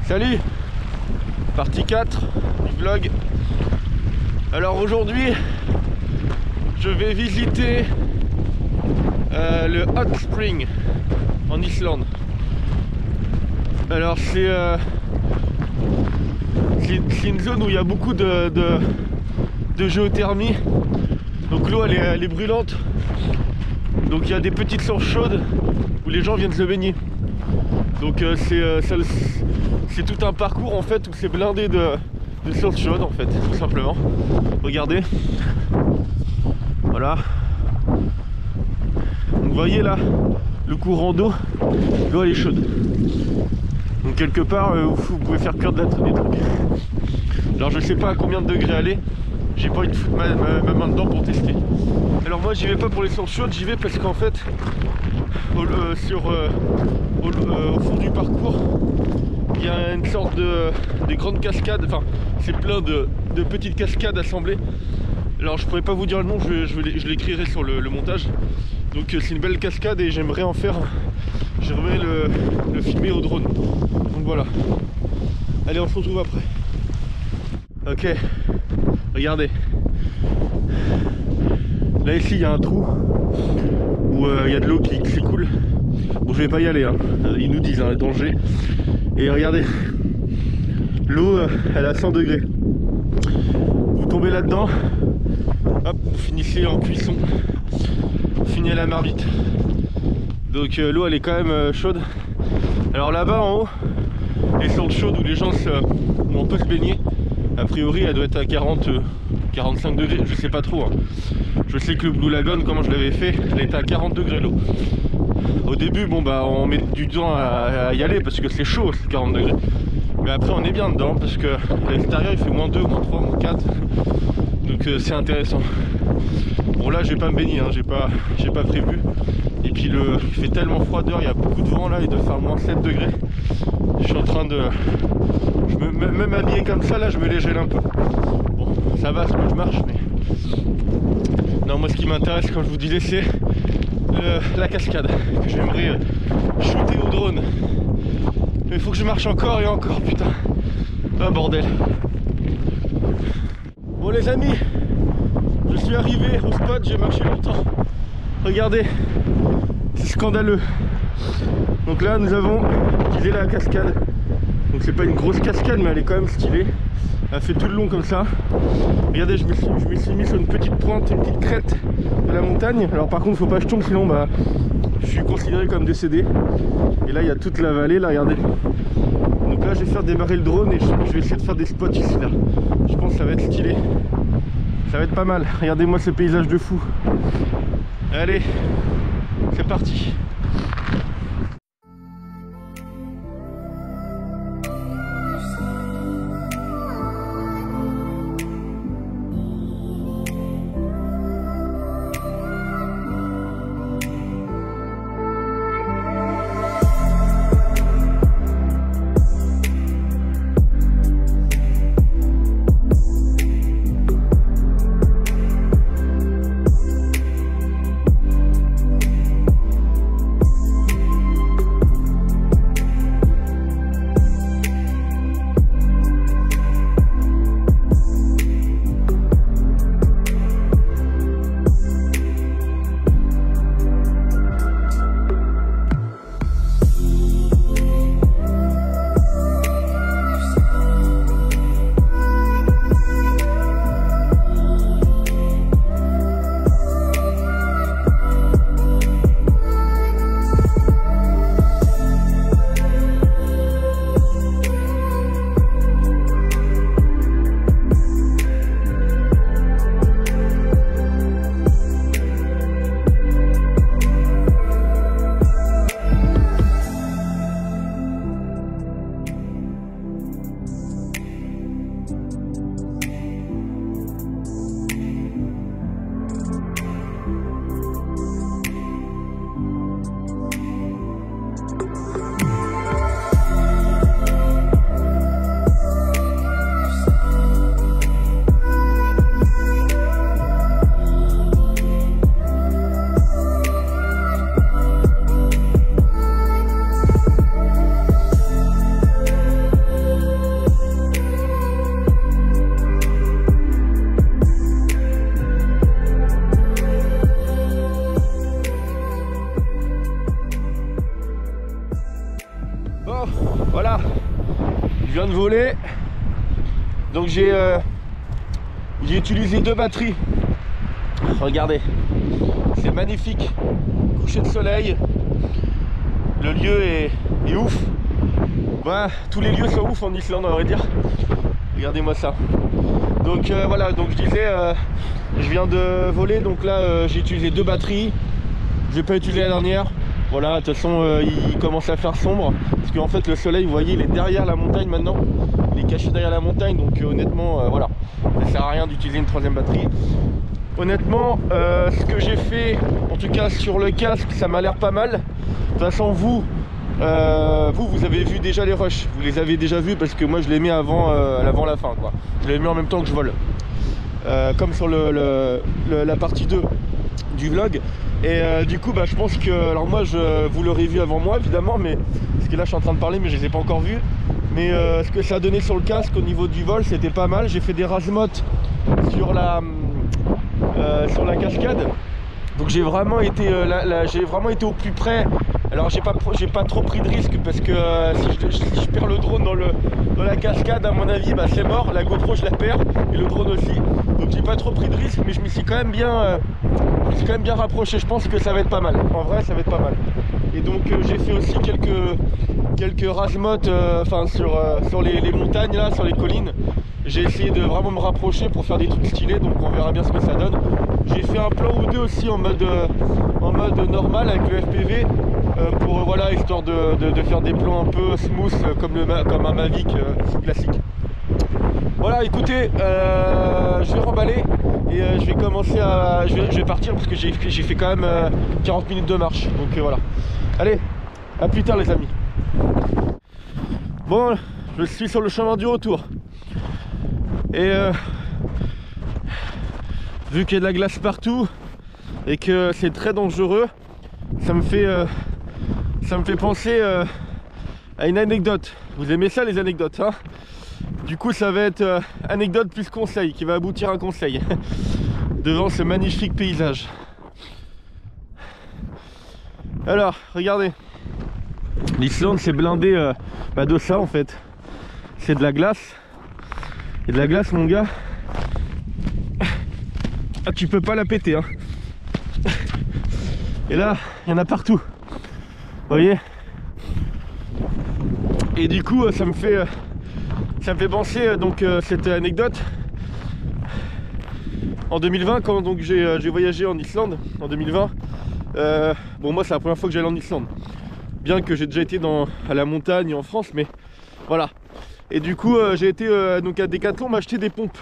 Salut, partie 4 du vlog. Alors aujourd'hui je vais visiter le Hot Spring en Islande. Alors c'est une zone où il y a beaucoup de géothermie. Donc l'eau elle est brûlante. Donc il y a des petites sources chaudes où les gens viennent se baigner. Donc c'est tout un parcours en fait où c'est blindé de sources chaudes en fait, tout simplement. Regardez. Voilà. Donc vous voyez là le courant d'eau, l'eau elle est chaude. Donc quelque part vous pouvez faire cuire des trucs. Alors je sais pas à combien de degrés aller. J'ai pas envie de foutre ma main dedans pour tester. Alors moi j'y vais pas pour les sources chaudes, j'y vais parce qu'en fait au fond du parcours il y a une sorte de grandes cascades, enfin c'est plein de petites cascades assemblées. Alors je pourrais pas vous dire le nom, je l'écrirai sur le montage. Donc c'est une belle cascade et j'aimerais en faire, j'aimerais le filmer au drone. Donc voilà. Allez, on se retrouve après. Ok, regardez. Là ici il y a un trou où il y a de l'eau qui s'écoule. Bon, je vais pas y aller, hein. Ils nous disent danger. Et regardez, l'eau elle est à 100 degrés. Vous tombez là-dedans, hop, vous finissez en cuisson, vous finissez à la marmite. Donc l'eau elle est quand même chaude. Alors là-bas en haut, les sources chaudes où les gens où on peut se baigner, a priori elle doit être à 45 degrés, je sais pas trop, hein. Je sais que le Blue Lagoon, comment je l'avais fait, elle était à 40 degrés l'eau. Au début, bon bah on met du temps à y aller parce que c'est chaud, c'est 40 degrés. Mais après on est bien dedans parce que à l'extérieur il fait -2, -3, -4. Donc c'est intéressant. Bon là je vais pas me baigner, hein, j'ai pas prévu. Et puis il fait tellement froid dehors, il y a beaucoup de vent là, il doit faire -7 degrés. Je suis en train de... Même habillé comme ça là, je me les gèle un peu. Bon, ça va, c'est que je marche, mais... Non, moi ce qui m'intéresse, comme je vous disais, c'est la cascade que j'aimerais shooter au drone. Mais il faut que je marche encore et encore, putain. Ah bordel. Bon les amis, je suis arrivé au spot, j'ai marché longtemps. Regardez, c'est scandaleux. Donc là nous avons utilisé la cascade. Donc c'est pas une grosse cascade mais elle est quand même stylée. Elle fait tout le long comme ça. Regardez, je me suis mis sur une petite pointe, une petite crête de la montagne. Alors par contre faut pas que je tombe, sinon bah je suis considéré comme décédé. Et là il y a toute la vallée là, regardez. Donc là je vais faire démarrer le drone et je vais essayer de faire des spots ici là. Je pense que ça va être stylé. Ça va être pas mal. Regardez-moi ce paysage de fou. Allez, c'est parti. voilà, je viens de voler. Donc j'ai utilisé 2 batteries. Regardez, c'est magnifique. Coucher de soleil. Le lieu est ouf. Ouais, tous les lieux sont ouf en Islande, on va dire. Regardez-moi ça. Donc voilà, donc je disais, je viens de voler. Donc là, j'ai utilisé 2 batteries. Je vais pas utiliser la dernière. Voilà, de toute façon, il commence à faire sombre. Parce qu'en fait, le soleil, vous voyez, il est derrière la montagne maintenant. Il est caché derrière la montagne. Donc honnêtement, voilà, ça sert à rien d'utiliser une 3e batterie. Honnêtement, ce que j'ai fait, en tout cas sur le casque, ça m'a l'air pas mal. De toute façon, vous avez vu déjà les rushs. Vous les avez déjà vus parce que moi, je les mets avant la fin, quoi. Je les mets en même temps que je vole. Comme sur la partie 2 du vlog. Et du coup, bah, je pense que... Alors moi, vous l'aurez vu avant moi, évidemment, mais... Parce que là, je suis en train de parler, mais je les ai pas encore vus. Mais ce que ça a donné sur le casque au niveau du vol, c'était pas mal. J'ai fait des rasemotes sur la cascade. Donc j'ai vraiment été au plus près. Alors j'ai pas trop pris de risque parce que si je perds le drone dans la cascade, à mon avis, bah, c'est mort. La GoPro, je la perds et le drone aussi. Donc j'ai pas trop pris de risque, mais je me suis quand même bien rapproché. Je pense que ça va être pas mal. En vrai, ça va être pas mal. Et donc j'ai fait aussi quelques rasemotes, enfin sur les montagnes là, sur les collines. J'ai essayé de vraiment me rapprocher pour faire des trucs stylés, donc on verra bien ce que ça donne. J'ai fait un plan ou 2 aussi en mode normal avec le FPV pour voilà, histoire de faire des plans un peu smooth comme un Mavic classique. Voilà, écoutez, je vais remballer et je vais commencer à... Je vais partir parce que j'ai fait quand même 40 minutes de marche, donc voilà. Allez, à plus tard les amis. Bon, je suis sur le chemin du retour. Et vu qu'il y a de la glace partout et que c'est très dangereux, ça me fait penser à une anecdote. Vous aimez ça les anecdotes, hein? Du coup ça va être anecdote plus conseil qui va aboutir à un conseil devant ce magnifique paysage. Alors regardez, l'Islande c'est blindé de ça en fait. C'est de la glace. Et de la glace mon gars, ah, tu peux pas la péter hein. Et là il y en a partout, vous voyez. Et du coup ça me fait penser donc cette anecdote en 2020 quand donc j'ai voyagé en Islande en 2020. Bon moi c'est la première fois que j'allais en Islande, bien que j'ai déjà été à la montagne en France, mais voilà. Et du coup j'ai été donc à Decathlon m'acheter des pompes.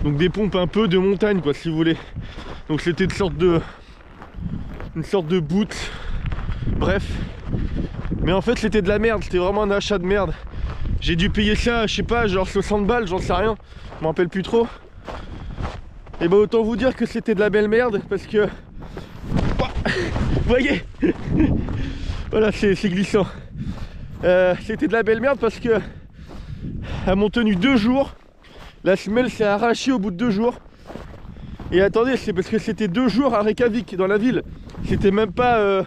Donc des pompes un peu de montagne quoi si vous voulez. Donc c'était une sorte de boot. Bref. Mais en fait c'était de la merde, c'était vraiment un achat de merde. J'ai dû payer ça, je sais pas, genre 60 balles, j'en sais rien. Je m'en rappelle plus trop. Et bah autant vous dire que c'était de la belle merde parce que... Vous voyez. Voilà, c'est glissant. C'était de la belle merde parce que elles m'ont tenu 2 jours. La semelle s'est arrachée au bout de 2 jours. Et attendez, c'est parce que c'était 2 jours à Reykjavik dans la ville. C'était même pas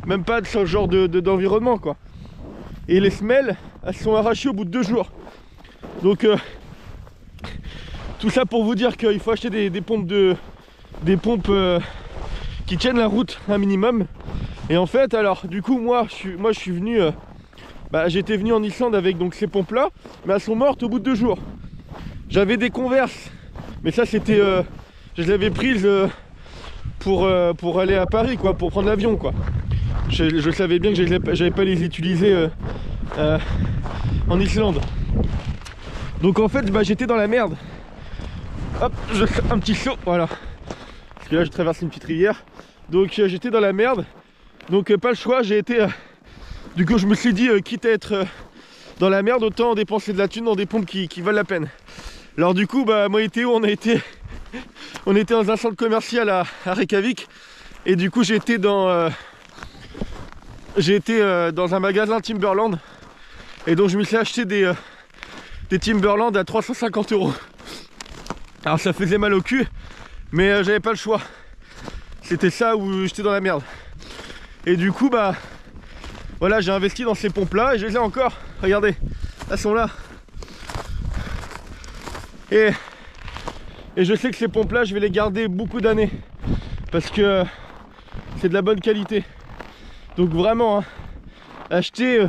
de ce genre d'environnement quoi. Et les semelles, elles sont arrachées au bout de 2 jours. Donc tout ça pour vous dire qu'il faut acheter des pompes qui tiennent la route un minimum. Et en fait alors du coup moi je suis venu j'étais venu en Islande avec donc ces pompes là, mais elles sont mortes au bout de 2 jours. J'avais des Converse, mais ça c'était je les avais prises pour aller à Paris quoi, pour prendre l'avion quoi. Je savais bien que j'allais pas les utiliser en Islande. Donc en fait j'étais dans la merde. Hop, je fais un petit saut, voilà. Parce que là je traverse une petite rivière. Donc j'étais dans la merde. Donc pas le choix, j'ai été... Du coup je me suis dit, quitte à être dans la merde, autant dépenser de la thune dans des pompes qui valent la peine. Alors du coup, moi et Théo, on était dans un centre commercial à Reykjavik. Et du coup j'ai été dans un magasin Timberland. Et donc je me suis acheté des Timberland à 350 €. Alors ça faisait mal au cul, mais j'avais pas le choix. C'était ça où j'étais dans la merde. Et du coup Voilà, j'ai investi dans ces pompes là et je les ai encore. Regardez, elles sont là. Et je sais que ces pompes là, je vais les garder beaucoup d'années. Parce que c'est de la bonne qualité. Donc vraiment, hein, acheter,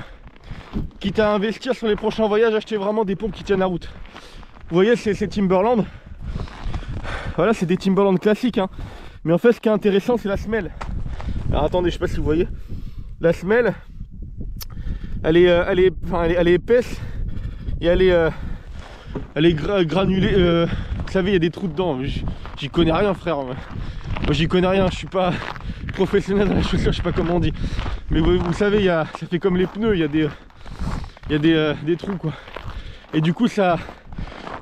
quitte à investir sur les prochains voyages, acheter vraiment des pompes qui tiennent la route. Vous voyez, c'est Timberland. Voilà, c'est des Timberland classiques. Hein. Mais en fait, ce qui est intéressant, c'est la semelle. Alors attendez, je sais pas si vous voyez. La semelle, elle est épaisse et elle est granulée. Vous savez, il y a des trous dedans. J'y connais rien, frère. Moi, j'y connais rien. Je suis pas professionnel dans la chaussure, je sais pas comment on dit. Mais vous savez, ça fait comme les pneus. Il y a des trous, quoi. Et du coup, ça,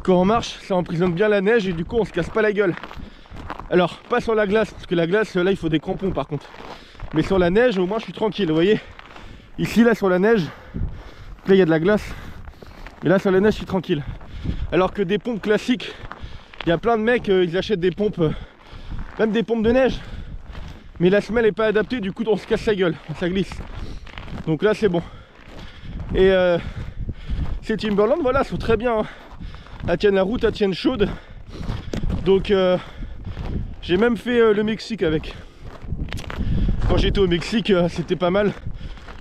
quand on marche, ça emprisonne bien la neige et du coup, on se casse pas la gueule. Alors, pas sur la glace, parce que la glace, là, il faut des crampons par contre. Mais sur la neige, au moins, je suis tranquille, vous voyez. Ici, là, sur la neige, là, il y a de la glace. Et là, sur la neige, je suis tranquille. Alors que des pompes classiques, il y a plein de mecs, ils achètent des pompes, même des pompes de neige. Mais la semelle n'est pas adaptée, du coup, on se casse la gueule, ça glisse. Donc là, c'est bon. Et ces Timberland, voilà, elles sont très bien. Hein. Elles tiennent la route, elles tiennent chaude. Donc, j'ai même fait le Mexique avec. Quand j'étais au Mexique, c'était pas mal.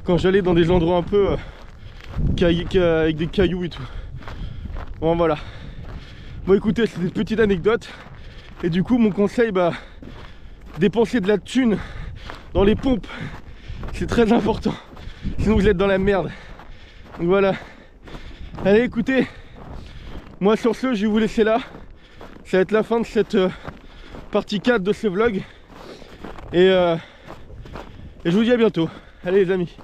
Quand j'allais dans des endroits un peu avec des cailloux et tout. Bon, voilà. Bon, écoutez, c'est une petite anecdote. Et du coup, mon conseil, dépenser de la thune dans les pompes, c'est très important. Sinon, vous êtes dans la merde. Donc voilà. Allez, écoutez, moi sur ce, je vais vous laisser là. Ça va être la fin de cette partie 4 de ce vlog. Et je vous dis à bientôt. Allez les amis.